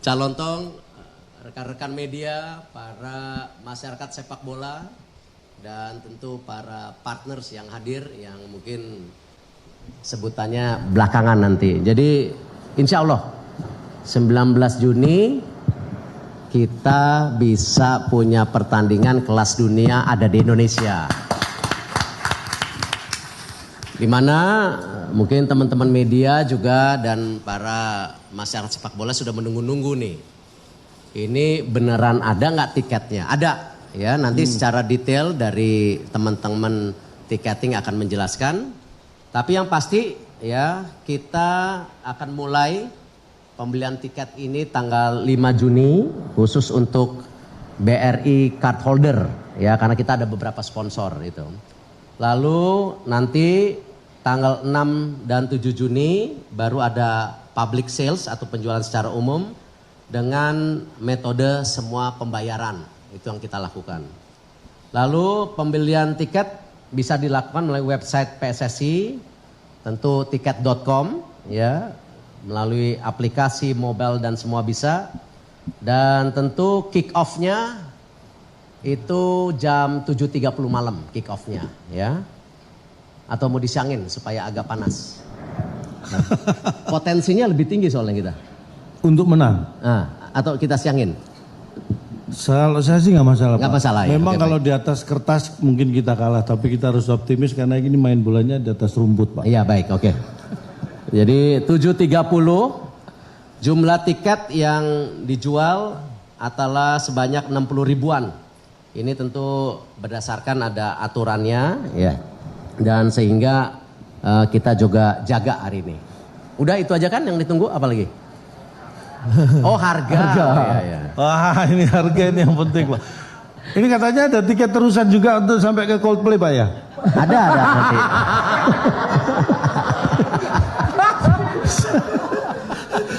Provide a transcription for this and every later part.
Calontong, rekan-rekan media, para masyarakat sepak bola, dan tentu para partners yang hadir yang mungkin sebutannya belakangan nanti. Jadi insya Allah 19 Juni kita bisa punya pertandingan kelas dunia ada di Indonesia. Dimana mungkin teman-teman media juga dan para masyarakat sepak bola sudah menunggu-nunggu nih. Ini beneran ada nggak tiketnya? Ada ya, nanti secara detail dari teman-teman tiketing akan menjelaskan. Tapi yang pasti ya kita akan mulai pembelian tiket ini tanggal 5 Juni khusus untuk BRI card holder ya, karena kita ada beberapa sponsor itu. Lalu nanti tanggal 6 dan 7 Juni baru ada public sales atau penjualan secara umum dengan metode semua pembayaran. Itu yang kita lakukan. Lalu pembelian tiket bisa dilakukan melalui website PSSI, tentu tiket.com ya, melalui aplikasi mobile dan semua bisa. Dan tentu kick off-nya itu jam 7.30 malam kick off-nya ya. Atau mau disiangin supaya agak panas. Nah, potensinya lebih tinggi soalnya kita. Untuk menang? Nah, atau kita siangin? Kalau saya sih nggak masalah. Nggak masalah ya. Memang Oke, kalau baik. di atas kertas mungkin kita kalah, tapi kita harus optimis karena ini main bolanya di atas rumput, Pak. Iya baik, oke. Jadi 7.30 jumlah tiket yang dijual adalah sebanyak 60 ribuan. Ini tentu berdasarkan ada aturannya ya. Dan sehingga kita juga jaga hari ini. Udah itu aja kan yang ditunggu, apa lagi? Oh harga. Ya, ya. Wah ini harga ini yang penting, Pak. Ini katanya ada tiket terusan juga untuk sampai ke Coldplay, Pak ya? Ada nanti.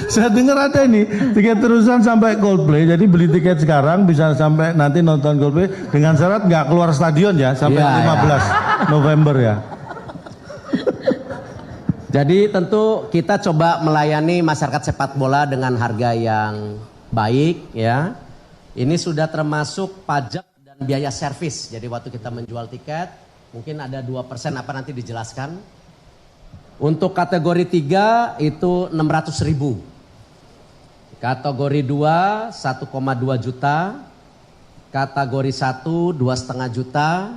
Saya dengar ada ini tiket terusan sampai Coldplay. Jadi beli tiket sekarang bisa sampai nanti nonton Coldplay dengan syarat nggak keluar stadion ya sampai Ya, 15 November ya. Jadi tentu kita coba melayani masyarakat sepak bola dengan harga yang baik ya. Ini sudah termasuk pajak dan biaya servis. Jadi waktu kita menjual tiket mungkin ada 2% apa nanti dijelaskan. Untuk kategori 3 itu 600 ribu. Kategori 2 1,2 juta. Kategori 1 2,5 juta.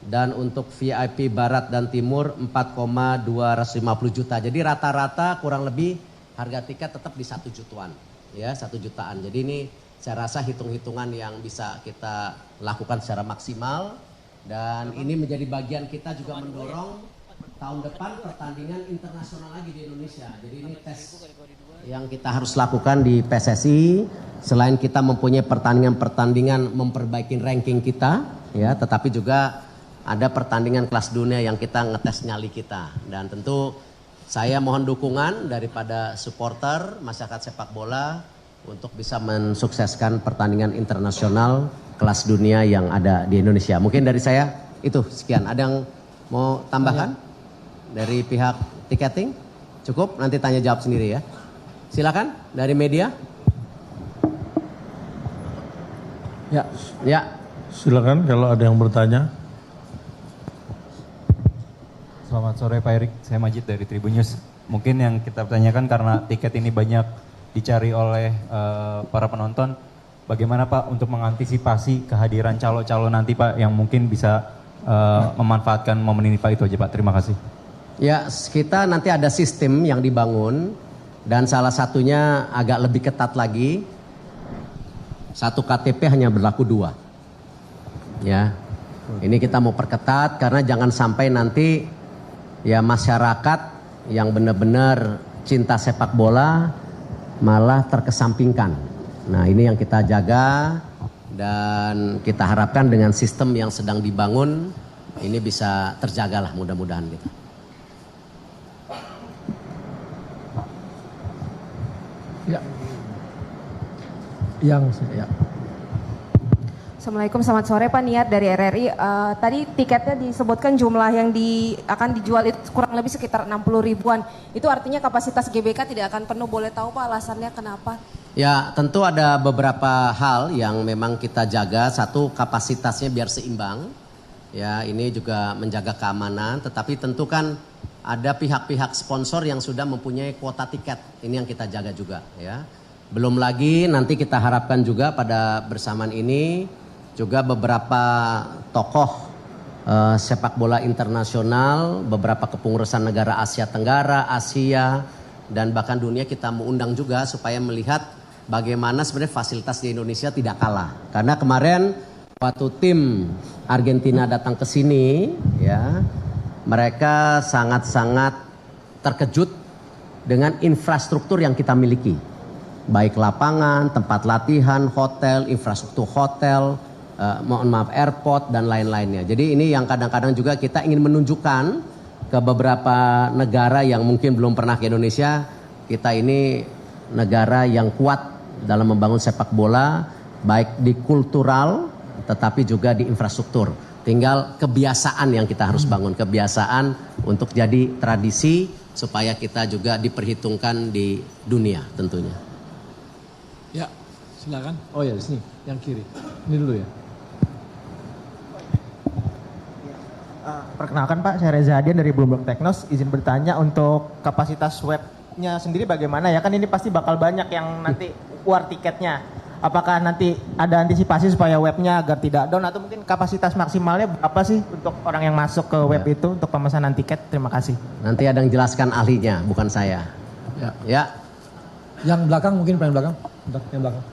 Dan untuk VIP Barat dan Timur 4,250 juta. Jadi rata-rata kurang lebih harga tiket tetap di 1 jutaan. Ya 1 jutaan. Jadi ini saya rasa hitung-hitungan yang bisa kita lakukan secara maksimal. Dan ini menjadi bagian kita juga mendorong tahun depan pertandingan internasional lagi di Indonesia. Jadi ini tes yang kita harus lakukan di PSSI. Selain kita mempunyai pertandingan-pertandingan memperbaiki ranking kita. Ya, tetapi juga ada pertandingan kelas dunia yang kita ngetes nyali kita. Dan tentu saya mohon dukungan daripada supporter masyarakat sepak bola untuk bisa mensukseskan pertandingan internasional kelas dunia yang ada di Indonesia. Mungkin dari saya itu sekian. Ada yang mau tambahkan dari pihak tiketing? Cukup, nanti tanya jawab sendiri ya. Silakan dari media. Ya. Silakan kalau ada yang bertanya. Selamat sore Pak Erik, saya Majid dari Tribun News. Mungkin yang kita tanyakan karena tiket ini banyak dicari oleh para penonton, bagaimana Pak untuk mengantisipasi kehadiran calo-calo nanti Pak yang mungkin bisa memanfaatkan momen ini Pak, itu aja Pak, terima kasih. Ya, kita nanti ada sistem yang dibangun dan salah satunya agak lebih ketat lagi. Satu KTP hanya berlaku 2. Ya, ini kita mau perketat karena jangan sampai nanti ya masyarakat yang benar-benar cinta sepak bola malah terkesampingkan. Nah ini yang kita jaga dan kita harapkan dengan sistem yang sedang dibangun ini bisa terjagalah mudah-mudahan gitu. Ya. Ya. Assalamualaikum, selamat sore Pak, Niat dari RRI. Tadi tiketnya disebutkan jumlah yang akan dijual itu kurang lebih sekitar 60 ribuan. Itu artinya kapasitas GBK tidak akan penuh, boleh tahu Pak alasannya kenapa? Ya, tentu ada beberapa hal yang memang kita jaga. Satu, kapasitasnya biar seimbang. Ya, ini juga menjaga keamanan. Tetapi tentu kan ada pihak-pihak sponsor yang sudah mempunyai kuota tiket. Ini yang kita jaga juga. Ya, belum lagi nanti kita harapkan juga pada bersamaan ini juga beberapa tokoh sepak bola internasional, beberapa kepengurusan negara Asia Tenggara, Asia, dan bahkan dunia kita mengundang juga supaya melihat bagaimana sebenarnya fasilitas di Indonesia tidak kalah. Karena kemarin waktu tim Argentina datang ke sini, ya, mereka sangat-sangat terkejut dengan infrastruktur yang kita miliki. Baik lapangan, tempat latihan, hotel, infrastruktur hotel, airport dan lain-lainnya. Jadi ini yang kadang-kadang juga kita ingin menunjukkan ke beberapa negara yang mungkin belum pernah ke Indonesia, kita ini negara yang kuat dalam membangun sepak bola, baik di kultural tetapi juga di infrastruktur. Tinggal kebiasaan yang kita harus bangun, kebiasaan untuk jadi tradisi supaya kita juga diperhitungkan di dunia tentunya. Ya, silakan. Oh ya, di sini, yang kiri. Ini dulu ya. Perkenalkan Pak, saya Reza Hadian dari Bloomberg Technos. Izin bertanya untuk kapasitas webnya sendiri bagaimana ya? Kan ini pasti bakal banyak yang nanti war tiketnya. Apakah nanti ada antisipasi supaya webnya agar tidak down atau mungkin kapasitas maksimalnya berapa sih untuk orang yang masuk ke web itu untuk pemesanan tiket? Terima kasih. Nanti ada yang jelaskan ahlinya, bukan saya. Ya. Yang belakang mungkin paling belakang. Bentar, yang belakang.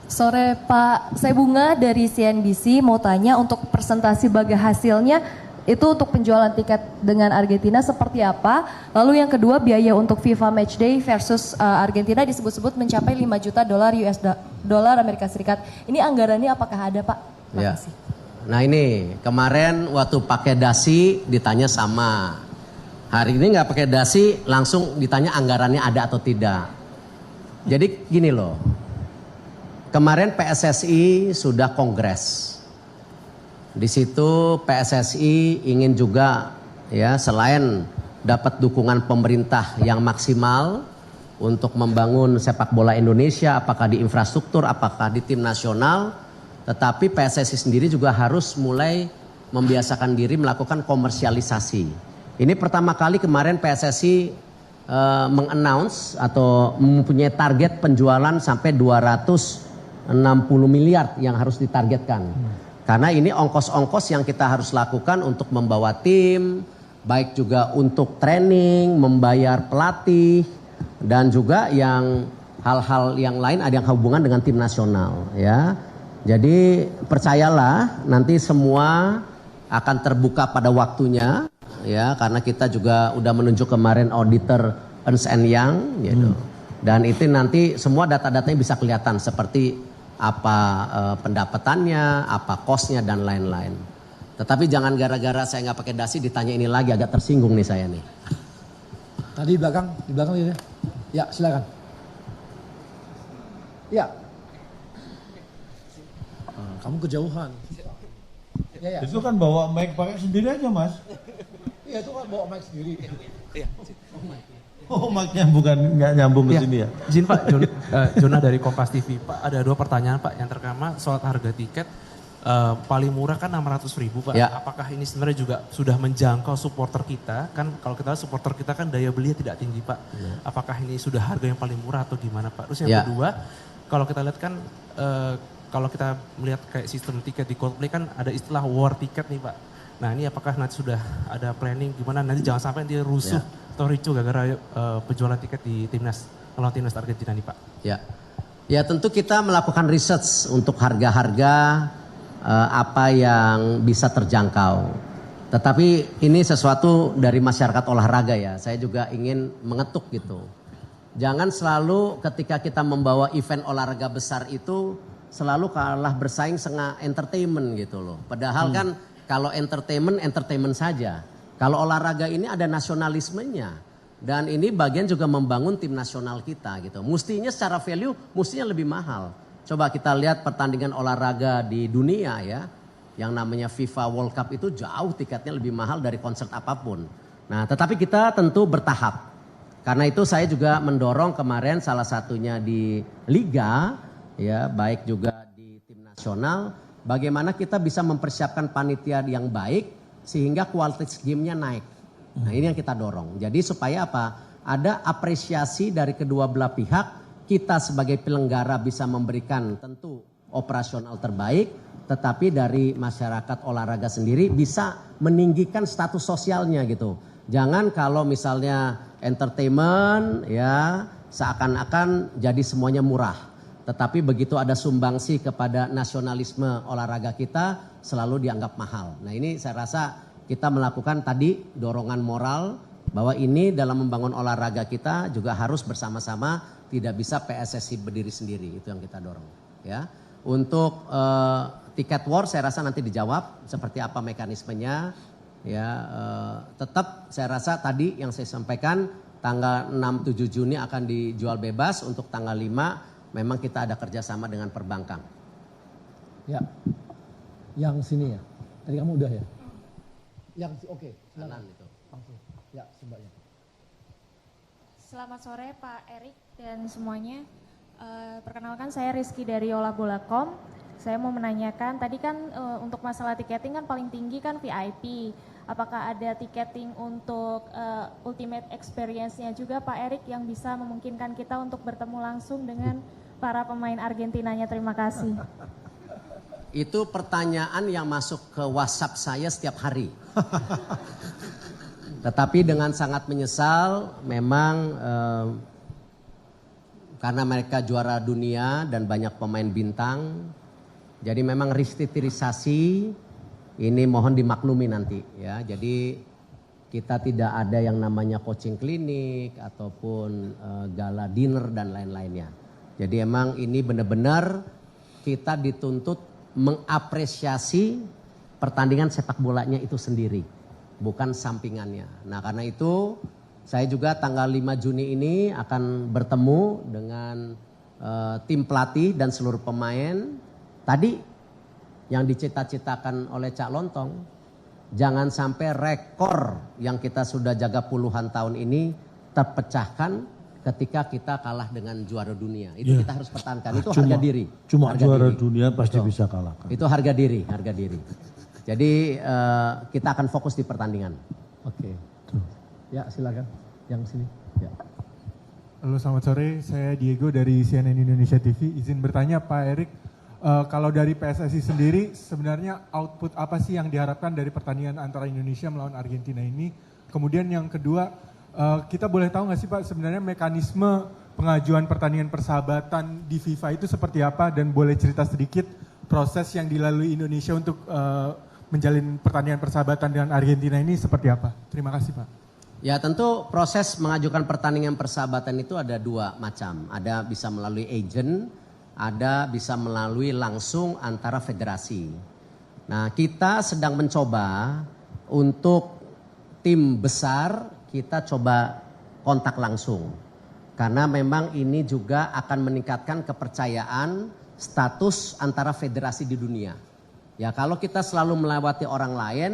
Sore Pak, saya Bunga dari CNBC mau tanya untuk presentasi bagi hasilnya itu untuk penjualan tiket dengan Argentina seperti apa? Lalu yang kedua biaya untuk FIFA Matchday versus Argentina disebut-sebut mencapai 5 juta dolar Amerika Serikat. Ini anggarannya apakah ada Pak? Ya. Nah ini kemarin waktu pakai dasi ditanya sama. Hari ini nggak pakai dasi langsung ditanya anggarannya ada atau tidak. Jadi gini loh. Kemarin PSSI sudah kongres. Di situ PSSI ingin juga ya selain dapat dukungan pemerintah yang maksimal untuk membangun sepak bola Indonesia, apakah di infrastruktur, apakah di tim nasional, tetapi PSSI sendiri juga harus mulai membiasakan diri melakukan komersialisasi. Ini pertama kali kemarin PSSI mengannounce atau mempunyai target penjualan sampai 260 miliar yang harus ditargetkan. Karena ini ongkos-ongkos yang kita harus lakukan untuk membawa tim, baik juga untuk training, membayar pelatih, dan juga yang hal-hal yang lain ada yang hubungan dengan tim nasional. Ya, jadi percayalah nanti semua akan terbuka pada waktunya, ya, karena kita juga udah menunjuk kemarin auditor Ernst & Young, gitu. Dan itu nanti semua data-datanya bisa kelihatan seperti apa pendapatannya, apa kosnya dan lain-lain. Tetapi jangan gara-gara saya nggak pakai dasi ditanya ini lagi, agak tersinggung nih saya nih. Tadi di belakang ya. Ya, silakan. Ya. Kamu kejauhan. Ya. Itu kan bawa mic pakai sendiri aja Mas. Iya, itu kan bawa mic sendiri. Oh, mic-nya bukan nggak nyambung ke Ya, sini ya. izin Pak, Jona dari Kompas TV. Pak, ada 2 pertanyaan Pak. Yang pertama soal harga tiket paling murah kan 600.000 Pak. Ya. Apakah ini sebenarnya juga sudah menjangkau supporter kita? Kan kalau kita lihat supporter kita kan daya belinya tidak tinggi Pak. Apakah ini sudah harga yang paling murah atau gimana Pak? Terus yang kedua, kalau kita lihat kan kalau kita melihat kayak sistem tiket di Coldplay kan ada istilah war tiket nih Pak. Nah ini apakah nanti sudah ada planning gimana nanti jangan sampai dia rusuh atau ricu gara-gara penjualan tiket di timnas melawan timnas Argentina nih Pak. Ya tentu kita melakukan research untuk harga-harga apa yang bisa terjangkau. Tetapi ini sesuatu dari masyarakat olahraga ya. Saya juga ingin mengetuk gitu. Jangan selalu ketika kita membawa event olahraga besar itu selalu kalah bersaing dengan entertainment gitu loh. Padahal kan kalau entertainment saja. Kalau olahraga ini ada nasionalismenya. Dan ini bagian juga membangun tim nasional kita gitu. Mestinya secara value mestinya lebih mahal. Coba kita lihat pertandingan olahraga di dunia ya. Yang namanya FIFA World Cup itu jauh tiketnya lebih mahal dari konser apapun. Nah tetapi kita tentu bertahap. Karena itu saya juga mendorong kemarin salah satunya di Liga, ya baik juga di tim nasional, bagaimana kita bisa mempersiapkan panitia yang baik sehingga kualitas gamenya naik. Nah ini yang kita dorong. Jadi supaya apa? Ada apresiasi dari kedua belah pihak, kita sebagai penyelenggara bisa memberikan tentu operasional terbaik, tetapi dari masyarakat olahraga sendiri bisa meninggikan status sosialnya gitu. Jangan kalau misalnya entertainment ya seakan-akan jadi semuanya murah. Tetapi begitu ada sumbangsi kepada nasionalisme olahraga kita selalu dianggap mahal. Nah ini saya rasa kita melakukan tadi dorongan moral bahwa ini dalam membangun olahraga kita juga harus bersama-sama, tidak bisa PSSI berdiri sendiri, itu yang kita dorong. Ya, untuk tiket war saya rasa nanti dijawab seperti apa mekanismenya. Ya, tetap saya rasa tadi yang saya sampaikan tanggal 6-7 Juni akan dijual bebas, untuk tanggal 5 memang kita ada kerjasama dengan perbankan. Ya, yang sini ya. Tadi kamu udah ya. Yang oke, Kanan itu. langsung. Ya, sebabnya. Selamat sore Pak Erik dan semuanya. Perkenalkan saya Rizky dari Olahbola.com. Saya mau menanyakan, tadi kan untuk masalah tiketing kan paling tinggi kan VIP. Apakah ada tiketing untuk ultimate experience-nya juga Pak Erik yang bisa memungkinkan kita untuk bertemu langsung dengan para pemain Argentinanya? Terima kasih. Itu pertanyaan yang masuk ke WhatsApp saya setiap hari. Tetapi dengan sangat menyesal, memang karena mereka juara dunia dan banyak pemain bintang, jadi memang restrukturisasi ini mohon dimaklumi nanti ya. Jadi kita tidak ada yang namanya coaching klinik ataupun gala dinner dan lain-lainnya. Jadi emang ini benar-benar kita dituntut mengapresiasi pertandingan sepak bolanya itu sendiri, bukan sampingannya. Nah karena itu saya juga tanggal 5 Juni ini akan bertemu dengan tim pelatih dan seluruh pemain. Tadi yang dicita-citakan oleh Cak Lontong, jangan sampai rekor yang kita sudah jaga puluhan tahun ini terpecahkan ketika kita kalah dengan juara dunia. Itu kita harus pertahankan, itu harga diri. Cuma harga juara diri. dunia pasti Betul. bisa kalahkan. Itu harga diri, harga diri. Jadi kita akan fokus di pertandingan. Oke. Ya, silakan. Yang sini. Ya. Halo, selamat sore. Saya Diego dari CNN Indonesia TV. Izin bertanya Pak Erik, kalau dari PSSI sendiri sebenarnya output apa sih yang diharapkan dari pertandingan antara Indonesia melawan Argentina ini? Kemudian yang kedua, kita boleh tahu nggak sih Pak sebenarnya mekanisme pengajuan pertandingan persahabatan di FIFA itu seperti apa, dan boleh cerita sedikit proses yang dilalui Indonesia untuk menjalin pertandingan persahabatan dengan Argentina ini seperti apa? Terima kasih Pak. Ya tentu proses mengajukan pertandingan persahabatan itu ada dua macam. Ada bisa melalui agent, ada bisa melalui langsung antara federasi. Nah kita sedang mencoba untuk tim besar, kita coba kontak langsung. Karena memang ini juga akan meningkatkan kepercayaan status antara federasi di dunia. Ya kalau kita selalu melewati orang lain,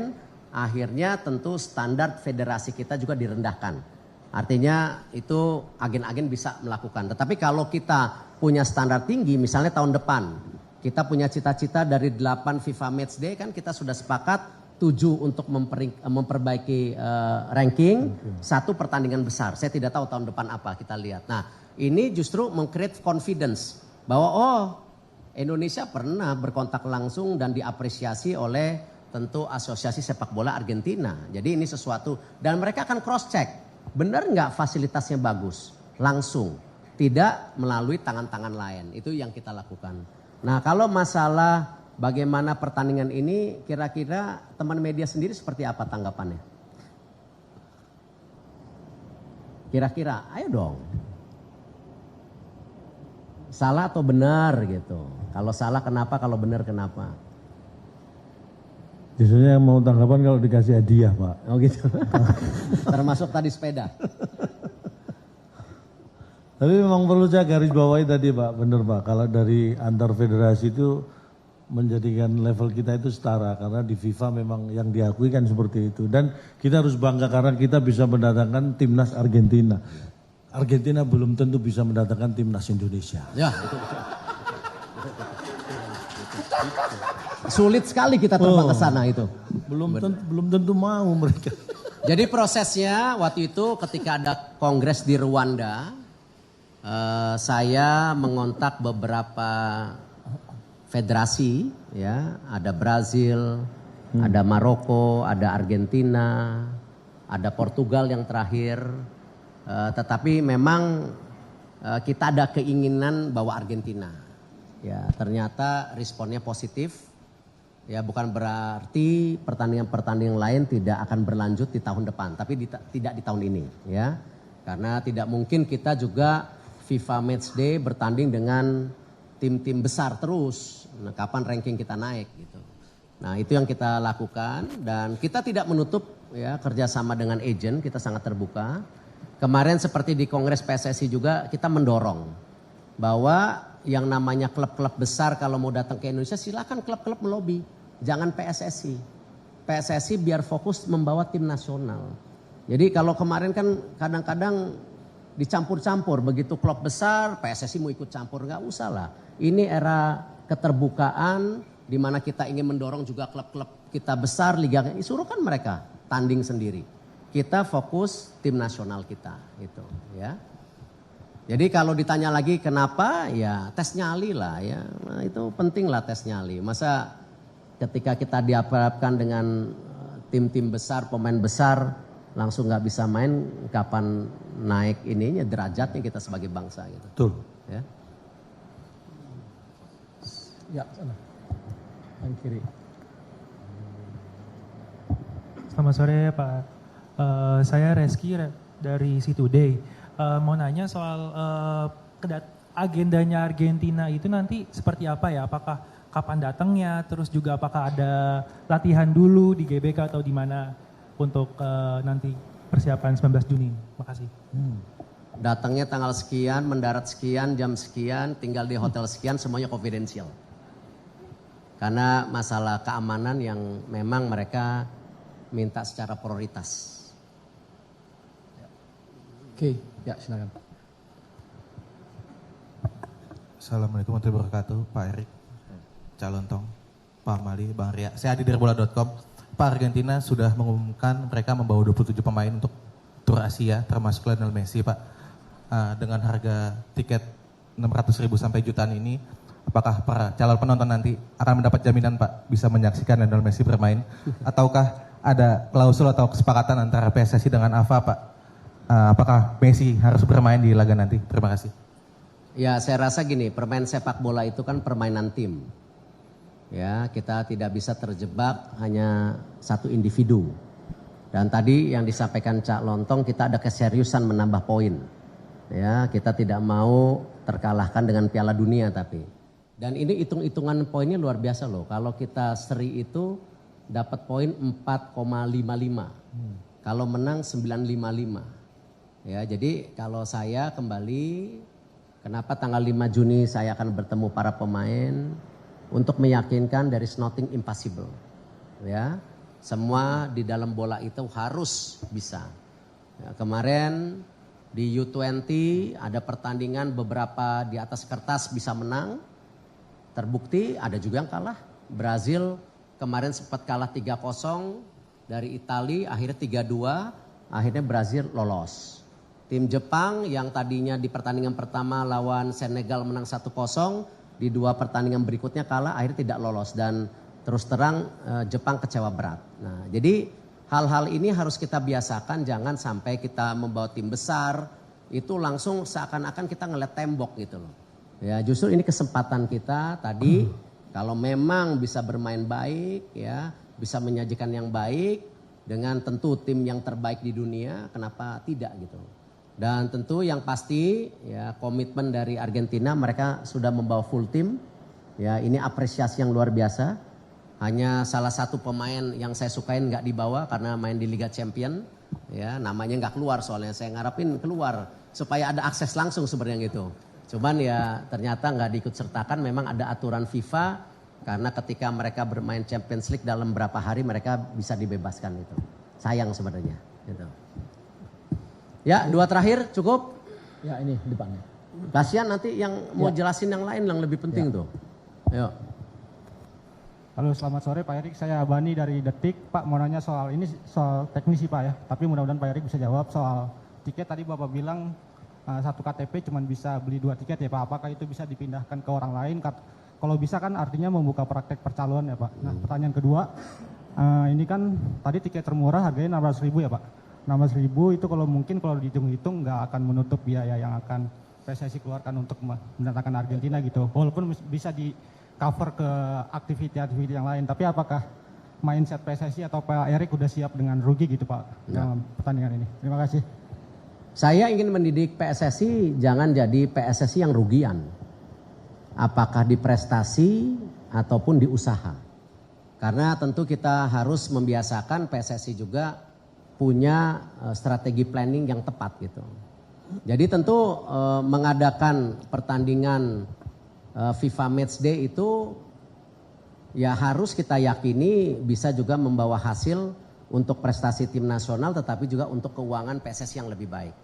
akhirnya tentu standar federasi kita juga direndahkan. Artinya itu agen-agen bisa melakukan. Tetapi kalau kita punya standar tinggi, misalnya tahun depan kita punya cita-cita dari 8 FIFA Matchday kan kita sudah sepakat 7 untuk memperbaiki ranking, 1 pertandingan besar. Saya tidak tahu tahun depan apa, kita lihat. Nah ini justru meng-create confidence bahwa Indonesia pernah berkontak langsung dan diapresiasi oleh tentu Asosiasi Sepak Bola Argentina. Jadi ini sesuatu, dan mereka akan cross check, benar nggak fasilitasnya bagus, langsung, tidak melalui tangan-tangan lain. Itu yang kita lakukan. Nah kalau masalah bagaimana pertandingan ini, kira-kira teman media sendiri seperti apa tanggapannya? Kira-kira, ayo dong. Salah atau benar gitu. Kalau salah kenapa, kalau benar kenapa? Biasanya yang mau tanggapan kalau dikasih hadiah Pak. Oh gitu. Termasuk tadi sepeda. Tapi memang perlu saya garis bawahi tadi Pak, benar Pak. Kalau dari antar federasi itu menjadikan level kita itu setara. Karena di FIFA memang yang diakui kan seperti itu. Dan kita harus bangga karena kita bisa mendatangkan timnas Argentina. Argentina belum tentu bisa mendatangkan timnas Indonesia. Ya, itu. Sulit sekali kita terbang ke sana itu. Belum tentu mau mereka. Jadi prosesnya waktu itu ketika ada kongres di Rwanda, saya mengontak beberapa federasi, ya, ada Brazil, ada Maroko, ada Argentina, ada Portugal yang terakhir. Tetapi memang kita ada keinginan bawa Argentina. Ya, ternyata responnya positif. Ya, bukan berarti pertandingan-pertandingan lain tidak akan berlanjut di tahun depan, tapi tidak di tahun ini, ya. Karena tidak mungkin kita juga FIFA Matchday bertanding dengan tim-tim besar terus. Nah, kapan ranking kita naik gitu. Nah, itu yang kita lakukan dan kita tidak menutup, ya, kerjasama dengan agent, kita sangat terbuka. Kemarin seperti di Kongres PSSI juga kita mendorong bahwa yang namanya klub-klub besar kalau mau datang ke Indonesia silakan klub-klub melobi. Jangan PSSI. PSSI biar fokus membawa tim nasional. Jadi kalau kemarin kan kadang-kadang dicampur-campur. Begitu klub besar PSSI mau ikut campur. Nggak usah lah. Ini era keterbukaan di mana kita ingin mendorong juga klub-klub kita besar. Liga suruhkan mereka tanding sendiri. Kita fokus tim nasional kita gitu, ya. Jadi kalau ditanya lagi kenapa, ya tes nyali lah, ya. Nah, itu penting lah tes nyali. Masa ketika kita dihadapkan dengan tim-tim besar, pemain besar langsung nggak bisa main, kapan naik ininya derajatnya kita sebagai bangsa gitu. Betul. Ya. Ya, sana. Yang kiri. Selamat sore Pak. Saya Reski dari C-Today. Mau nanya soal agendanya Argentina itu nanti seperti apa ya? Apakah kapan datangnya? Terus juga apakah ada latihan dulu di GBK atau di mana untuk nanti persiapan 19 Juni? Makasih. Datangnya tanggal sekian, mendarat sekian, jam sekian, tinggal di hotel sekian, semuanya confidential. Karena masalah keamanan yang memang mereka minta secara prioritas. Oke, ya silakan. Assalamualaikum warahmatullahi wabarakatuh, Pak Erik, Cak Lontong, Pak Mali, Bang Ria. Saya Adi dari bola.com. Pak, Argentina sudah mengumumkan mereka membawa 27 pemain untuk tur Asia, termasuk Lionel Messi, Pak. Dengan harga tiket 600.000 sampai jutaan ini, apakah para calon penonton nanti akan mendapat jaminan, Pak, bisa menyaksikan Lionel Messi bermain? Ataukah ada klausul atau kesepakatan antara PSSI dengan AFA, Pak? Apakah Messi harus bermain di laga nanti? Terima kasih. Ya, saya rasa gini, permain sepak bola itu kan permainan tim. Ya, kita tidak bisa terjebak hanya satu individu. Dan tadi yang disampaikan Cak Lontong, kita ada keseriusan menambah poin. Ya, kita tidak mau terkalahkan dengan Piala Dunia tapi. Dan ini hitung-hitungan poinnya luar biasa loh. Kalau kita seri itu dapat poin 4,55. Kalau menang 9,55. Ya, jadi kalau saya kembali, kenapa tanggal 5 Juni saya akan bertemu para pemain untuk meyakinkan there is nothing impossible. Ya, semua di dalam bola itu harus bisa. Ya, kemarin di U20 ada pertandingan beberapa di atas kertas bisa menang, terbukti ada juga yang kalah. Brazil kemarin sempat kalah 3-0 dari Italia, akhirnya 3-2, akhirnya Brazil lolos. Tim Jepang yang tadinya di pertandingan pertama lawan Senegal menang 1-0, di 2 pertandingan berikutnya kalah, akhirnya tidak lolos dan terus terang Jepang kecewa berat. Nah, jadi hal-hal ini harus kita biasakan, jangan sampai kita membawa tim besar itu langsung seakan-akan kita ngeliat tembok gitu loh. Ya, justru ini kesempatan kita tadi kalau memang bisa bermain baik, ya, bisa menyajikan yang baik dengan tentu tim yang terbaik di dunia, kenapa tidak gitu. Dan tentu yang pasti ya komitmen dari Argentina, mereka sudah membawa full tim. Ya, ini apresiasi yang luar biasa. Hanya salah satu pemain yang saya sukain nggak dibawa karena main di Liga Champion. Ya, namanya nggak keluar soalnya saya ngarepin keluar supaya ada akses langsung sebenarnya gitu. Cuman ya ternyata nggak diikut sertakan, memang ada aturan FIFA karena ketika mereka bermain Champions League dalam berapa hari mereka bisa dibebaskan itu. Sayang sebenarnya gitu. Ya, 2 terakhir cukup. Ya ini depannya. Kasihan nanti yang mau jelasin yang lain yang lebih penting tuh. Ayo. Halo, selamat sore Pak Erik. Saya Abani dari Detik. Pak, mau nanya soal ini, soal teknis sih Pak ya. Tapi mudah-mudahan Pak Erik bisa jawab soal tiket. Tadi Bapak bilang satu KTP cuma bisa beli 2 tiket ya Pak. Apakah itu bisa dipindahkan ke orang lain? Kalau bisa kan artinya membuka praktek percaloan ya Pak. Nah, pertanyaan kedua, ini kan tadi tiket termurah harganya 16.000 ya Pak. 16.000 itu kalau mungkin kalau dihitung-hitung nggak akan menutup biaya yang akan PSSI keluarkan untuk mendatangkan Argentina gitu. Walaupun bisa di cover ke aktiviti-aktiviti yang lain. Tapi apakah mindset PSSI atau Pak Erik udah siap dengan rugi gitu Pak dalam pertandingan ini? Terima kasih. Saya ingin mendidik PSSI jangan jadi PSSI yang rugian. Apakah di prestasi ataupun di usaha. Karena tentu kita harus membiasakan PSSI juga punya strategi planning yang tepat gitu. Jadi tentu mengadakan pertandingan FIFA Matchday itu ya harus kita yakini bisa juga membawa hasil untuk prestasi tim nasional tetapi juga untuk keuangan PSSI yang lebih baik.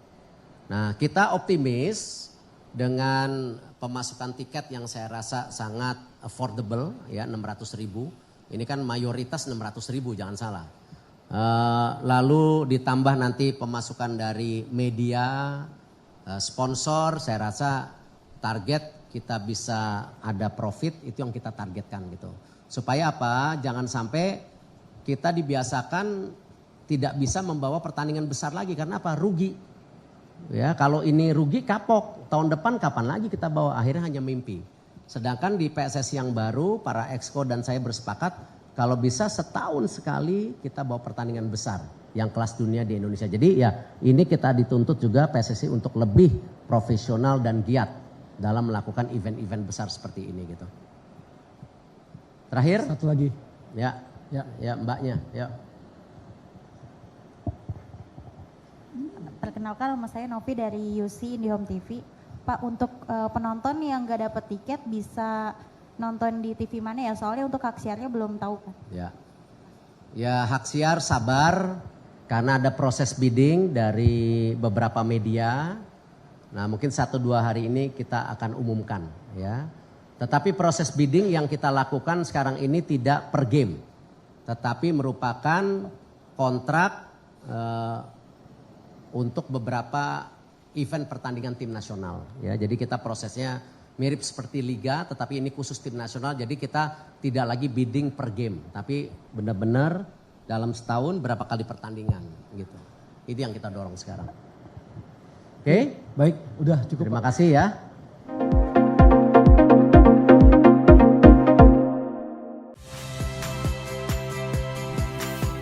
Nah, kita optimis dengan pemasukan tiket yang saya rasa sangat affordable ya 600.000. Ini kan mayoritas 600.000 jangan salah. Lalu ditambah nanti pemasukan dari media, sponsor, saya rasa target kita bisa ada profit itu yang kita targetkan gitu. Supaya apa? Jangan sampai kita dibiasakan tidak bisa membawa pertandingan besar lagi karena apa? Rugi. Ya, kalau ini rugi kapok. Tahun depan kapan lagi kita bawa? Akhirnya hanya mimpi. Sedangkan di PSSI yang baru para exco dan saya bersepakat kalau bisa setahun sekali kita bawa pertandingan besar yang kelas dunia di Indonesia. Jadi ya ini kita dituntut juga PSSI untuk lebih profesional dan giat dalam melakukan event-event besar seperti ini gitu. Terakhir? Satu lagi. Ya mbaknya. Ya. Perkenalkan nama saya Novi dari UC Indihome TV. Pak, untuk penonton yang gak dapat tiket bisa nonton di TV mana ya? Soalnya untuk hak siarnya belum tahu kan. Ya hak siar sabar karena ada proses bidding dari beberapa media. Nah mungkin 1-2 hari ini kita akan umumkan ya. Tetapi proses bidding yang kita lakukan sekarang ini tidak per game. Tetapi merupakan kontrak untuk beberapa event pertandingan tim nasional. Ya, jadi kita prosesnya mirip seperti liga tetapi ini khusus tim nasional. Jadi kita tidak lagi bidding per game. Tapi benar-benar dalam setahun berapa kali pertandingan gitu. Itu yang kita dorong sekarang. Oke, baik, udah cukup. Terima kasih ya.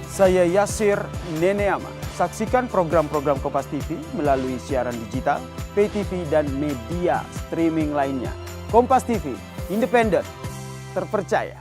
Saya Yasir Neneama. Saksikan program-program Kompas TV melalui siaran digital, pay TV dan media streaming lainnya. Kompas TV, independen, terpercaya.